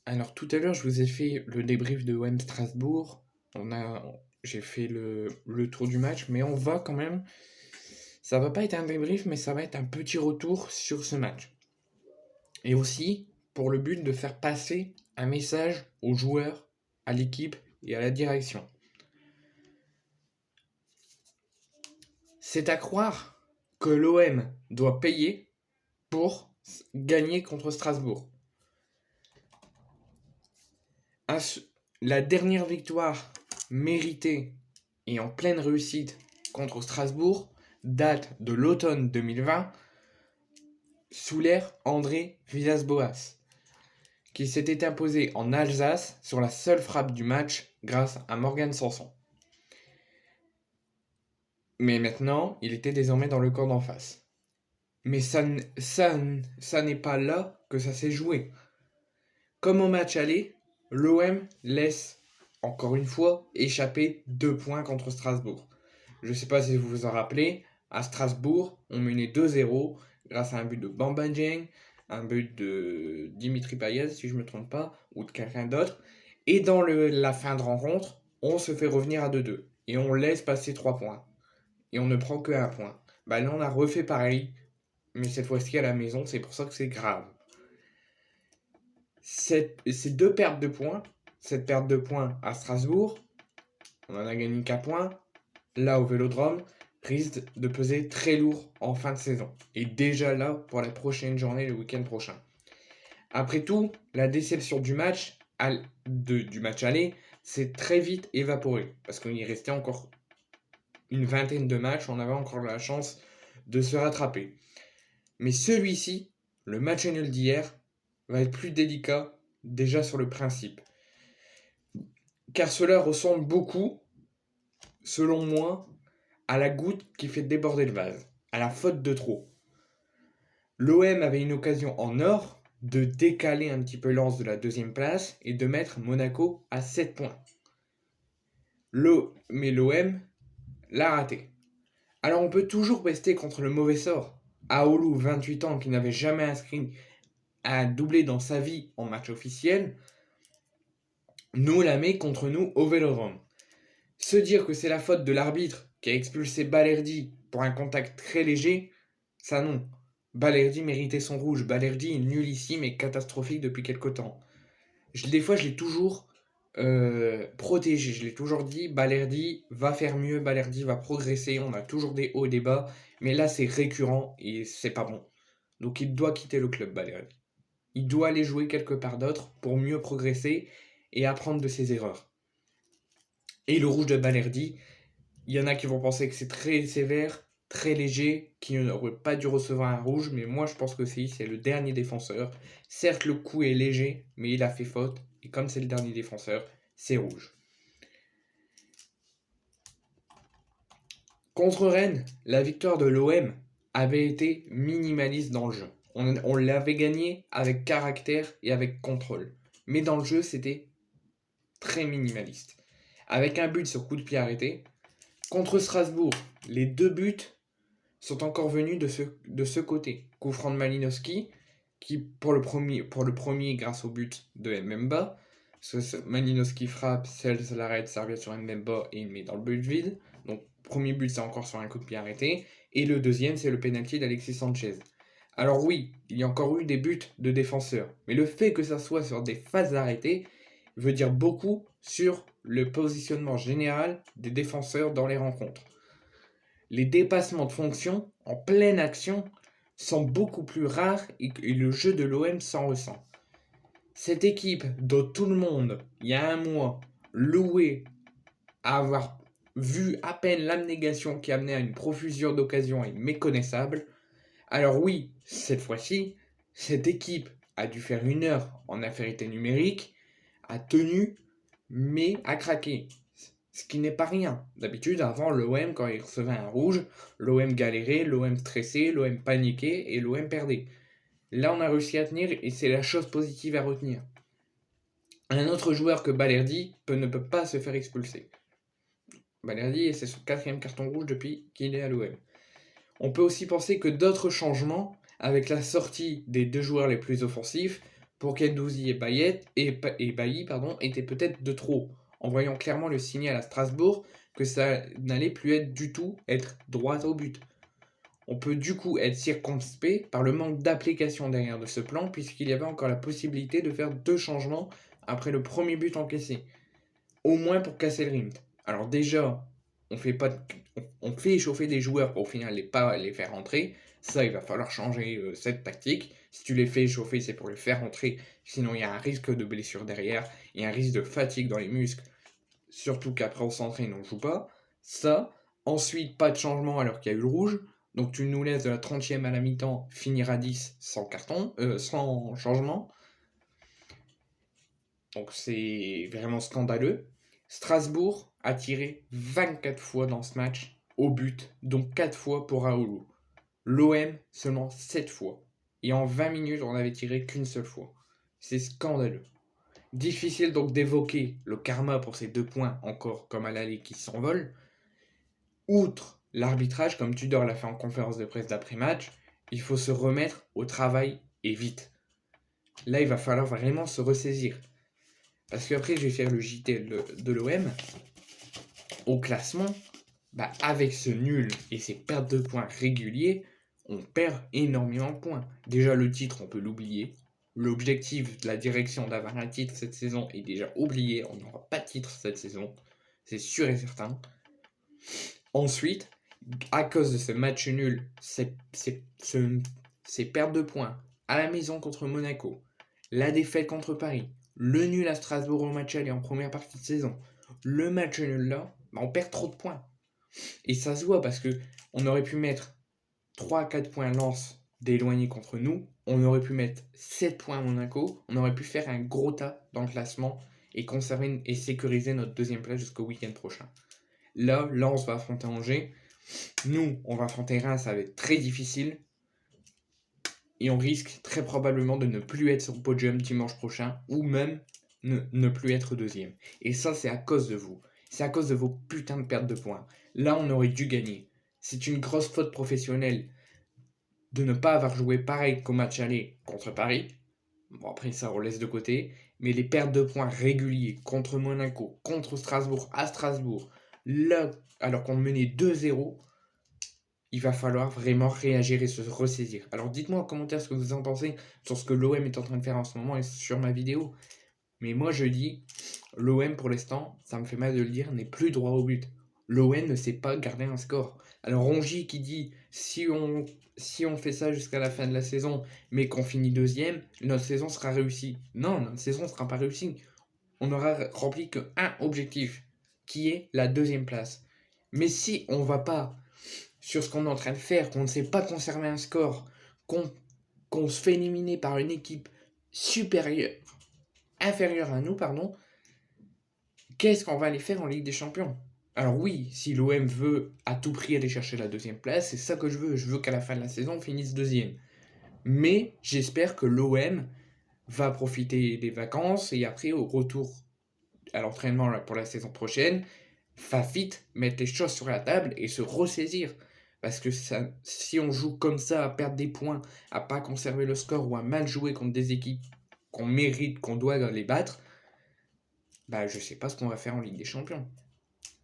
Alors tout à l'heure, je vous ai fait le débrief de OM Strasbourg. J'ai fait le tour du match, mais on va quand même. Ça va pas être un débrief, mais ça va être un petit retour sur ce match. Et aussi pour le but de faire passer un message aux joueurs, à l'équipe et à la direction. C'est à croire que l'OM doit payer pour gagner contre Strasbourg. La dernière victoire méritée et en pleine réussite contre Strasbourg date de l'automne 2020 sous l'ère André Villas-Boas, qui s'était imposé en Alsace sur la seule frappe du match grâce à Morgan Sanson. Mais maintenant, il était désormais dans le camp d'en face. Mais ça n'est pas là que ça s'est joué. Comme au match aller, l'OM laisse, encore une fois, échapper 2 points contre Strasbourg. Je ne sais pas si vous vous en rappelez, à Strasbourg, on menait 2-0 grâce à un but de Bamba Dieng, un but de Dimitri Payet, si je ne me trompe pas, ou de quelqu'un d'autre. Et dans la fin de rencontre, on se fait revenir à 2-2. Et on laisse passer 3 points. Et on ne prend que 1 point. Bah là, on a refait pareil, mais cette fois-ci à la maison, c'est pour ça que c'est grave. Ces deux pertes de points, cette perte de points à Strasbourg, on en a gagné qu'un point, là au Vélodrome, risque de peser très lourd en fin de saison. Et déjà là pour la prochaine journée, le week-end prochain. Après tout, la déception du match aller s'est très vite évaporée. Parce qu'il y restait encore une vingtaine de matchs, on avait encore la chance de se rattraper. Mais celui-ci, le match nul d'hier, va être plus délicat déjà sur le principe. Car cela ressemble beaucoup, selon moi, à la goutte qui fait déborder le vase, à la faute de trop. L'OM avait une occasion en or de décaler un petit peu Lens de la deuxième place et de mettre Monaco à 7 points. Mais l'OM l'a raté. Alors on peut toujours rester contre le mauvais sort. Aoulou, 28 ans, qui n'avait jamais inscrit un doublé dans sa vie en match officiel, nous la met contre nous au Vélodrome. Se dire que c'est la faute de l'arbitre qui a expulsé Balerdi pour un contact très léger, ça non. Balerdi méritait son rouge. Balerdi est nullissime et catastrophique depuis quelque temps. Des fois, je l'ai toujours protégé. Je l'ai toujours dit, Balerdi va faire mieux, Balerdi va progresser. On a toujours des hauts et des bas. Mais là, c'est récurrent et c'est pas bon. Donc il doit quitter le club, Balerdi. Il doit aller jouer quelque part d'autre pour mieux progresser et apprendre de ses erreurs. Et le rouge de Balerdi, il y en a qui vont penser que c'est très sévère, très léger, qu'il n'aurait pas dû recevoir un rouge, mais moi je pense que c'est le dernier défenseur. Certes, le coup est léger, mais il a fait faute, et comme c'est le dernier défenseur, c'est rouge. Contre Rennes, la victoire de l'OM avait été minimaliste dans le jeu. On l'avait gagné avec caractère et avec contrôle. Mais dans le jeu, c'était très minimaliste. Avec un but sur coup de pied arrêté. Contre Strasbourg, les 2 buts sont encore venus de ce côté. Coup franc de Malinowski, qui pour le premier grâce au but de Mbemba. Malinowski frappe, Sels l'arrête, serviette sur Mbemba et il met dans le but vide. Donc premier but c'est encore sur un coup de pied arrêté. Et le deuxième c'est le penalty d'Alexis Sanchez. Alors oui, il y a encore eu des buts de défenseurs. Mais le fait que ça soit sur des phases arrêtées veut dire beaucoup sur le positionnement général des défenseurs dans les rencontres. Les dépassements de fonction en pleine action sont beaucoup plus rares et le jeu de l'OM s'en ressent. Cette équipe dont tout le monde, il y a un mois, louait à avoir vu à peine l'abnégation qui amenait à une profusion d'occasions est méconnaissable. Alors oui, cette fois-ci, cette équipe a dû faire 1 heure en infériorité numérique, a tenu, mais a craqué. Ce qui n'est pas rien. D'habitude, avant, l'OM, quand il recevait un rouge, l'OM galérait, l'OM stressait, l'OM paniquait et l'OM perdait. Là, on a réussi à tenir et c'est la chose positive à retenir. Un autre joueur que Balerdi ne peut pas se faire expulser. Balerdi, c'est son 4e carton rouge depuis qu'il est à l'OM. On peut aussi penser que d'autres changements, avec la sortie des 2 joueurs les plus offensifs, pour Guendouzi et Bailly était peut-être de trop, en voyant clairement le signal à Strasbourg que ça n'allait plus être du tout être droit au but. On peut du coup être circonspect par le manque d'application derrière de ce plan, puisqu'il y avait encore la possibilité de faire 2 changements après le premier but encaissé, au moins pour casser le rythme. Alors déjà, on fait échauffer des joueurs pour au final pas les faire rentrer. Ça, il va falloir changer cette tactique. Si tu les fais échauffer, c'est pour les faire rentrer. Sinon, il y a un risque de blessure derrière. Il y a un risque de fatigue dans les muscles. Surtout qu'après, on s'entraîne, on ne joue pas. Ça. Ensuite, pas de changement alors qu'il y a eu le rouge. Donc tu nous laisses de la 30e à la mi-temps finir à 10 sans carton, sans changement. Donc c'est vraiment scandaleux. Strasbourg a tiré 24 fois dans ce match au but, dont 4 fois pour Raoulou. L'OM seulement 7 fois. Et en 20 minutes, on n'avait tiré qu'une seule fois. C'est scandaleux. Difficile donc d'évoquer le karma pour ces 2 points encore comme à l'aller qui s'envolent. Outre l'arbitrage, comme Tudor l'a fait en conférence de presse d'après-match, il faut se remettre au travail et vite. Là, il va falloir vraiment se ressaisir. Parce qu'après, je vais faire le JT de l'OM. Au classement, avec ce nul et ces pertes de points réguliers, on perd énormément de points. Déjà, le titre, on peut l'oublier. L'objectif de la direction d'avoir un titre cette saison est déjà oublié. On n'aura pas de titre cette saison. C'est sûr et certain. Ensuite, à cause de ce match nul, ces pertes de points à la maison contre Monaco, la défaite contre Paris, le nul à Strasbourg au match aller en première partie de saison, le match nul là, on perd trop de points. Et ça se voit parce que on aurait pu mettre 3 à 4 points Lens d'éloigné contre nous, on aurait pu mettre 7 points à Monaco, on aurait pu faire un gros tas dans le classement et conserver et sécuriser notre deuxième place jusqu'au week-end prochain. Là, Lens va affronter Angers. Nous, on va affronter Reims, ça va être très difficile. Et on risque très probablement de ne plus être sur le podium dimanche prochain, ou même ne plus être deuxième. Et ça, c'est à cause de vous. C'est à cause de vos putains de pertes de points. Là, on aurait dû gagner. C'est une grosse faute professionnelle de ne pas avoir joué pareil qu'au match aller contre Paris. Bon, après, ça, on laisse de côté. Mais les pertes de points réguliers contre Monaco, contre Strasbourg, à Strasbourg, là, alors qu'on menait 2-0, il va falloir vraiment réagir et se ressaisir. Alors dites-moi en commentaire ce que vous en pensez sur ce que l'OM est en train de faire en ce moment et sur ma vidéo. Mais moi je dis, l'OM pour l'instant, ça me fait mal de le dire, n'est plus droit au but. L'OM ne sait pas garder un score. Alors Rongy qui dit, si on fait ça jusqu'à la fin de la saison, mais qu'on finit deuxième, notre saison sera réussie. Non, notre saison ne sera pas réussie. On n'aura rempli qu'un objectif, qui est la deuxième place. Mais si on va pas sur ce qu'on est en train de faire, qu'on ne sait pas conserver un score, qu'on se fait éliminer par une équipe inférieure à nous, qu'est-ce qu'on va aller faire en Ligue des Champions? Alors oui, si l'OM veut à tout prix aller chercher la deuxième place, c'est ça que je veux. Je veux qu'à la fin de la saison, on finisse deuxième. Mais j'espère que l'OM va profiter des vacances et après, au retour à l'entraînement pour la saison prochaine, va vite mettre les choses sur la table et se ressaisir. Parce que ça, si on joue comme ça, à perdre des points, à pas conserver le score ou à mal jouer contre des équipes qu'on mérite, qu'on doit les battre, je sais pas ce qu'on va faire en Ligue des Champions.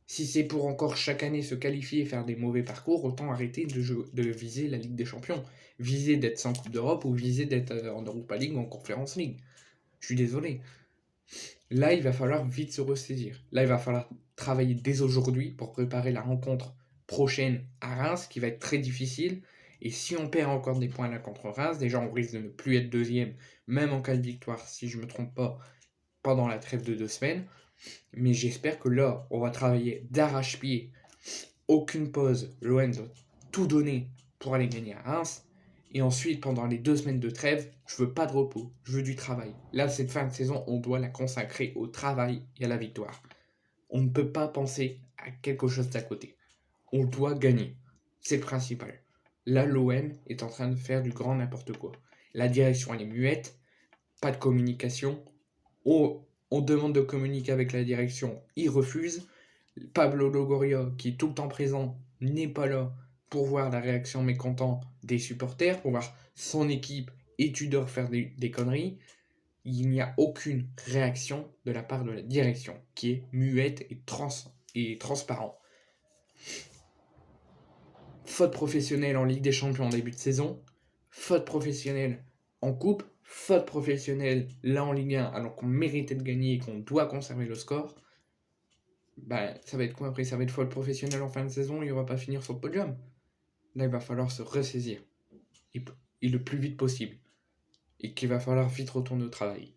Si c'est pour encore chaque année se qualifier et faire des mauvais parcours, autant arrêter de viser la Ligue des Champions. Viser d'être sans Coupe d'Europe ou viser d'être en Europa League ou en Conference League. Je suis désolé. Là, il va falloir vite se ressaisir. Là, il va falloir travailler dès aujourd'hui pour préparer la rencontre prochaine à Reims, qui va être très difficile. Et si on perd encore des points là contre Reims, déjà on risque de ne plus être deuxième, même en cas de victoire, si je ne me trompe pas, pendant la trêve de 2 semaines. Mais j'espère que là, on va travailler d'arrache-pied. Aucune pause. L'OM doit tout donner pour aller gagner à Reims. Et ensuite, pendant les 2 semaines de trêve, je veux pas de repos, je veux du travail. Là, cette fin de saison, on doit la consacrer au travail et à la victoire. On ne peut pas penser à quelque chose d'à côté. On doit gagner. C'est le principal. Là, l'OM est en train de faire du grand n'importe quoi. La direction, elle est muette. Pas de communication. On demande de communiquer avec la direction. Ils refusent. Pablo Longoria, qui est tout le temps présent, n'est pas là pour voir la réaction mécontente des supporters, pour voir son équipe et Tudor faire des conneries. il n'y a aucune réaction de la part de la direction, qui est muette et transparent. Faute professionnelle en Ligue des Champions en début de saison, faute professionnelle en Coupe, faute professionnelle là en Ligue 1 alors qu'on méritait de gagner et qu'on doit conserver le score. Ça va être quoi après? Ça va être faute professionnelle en fin de saison et on va pas finir sur le podium. Là, il va falloir se ressaisir et le plus vite possible. Et qu'il va falloir vite retourner au travail.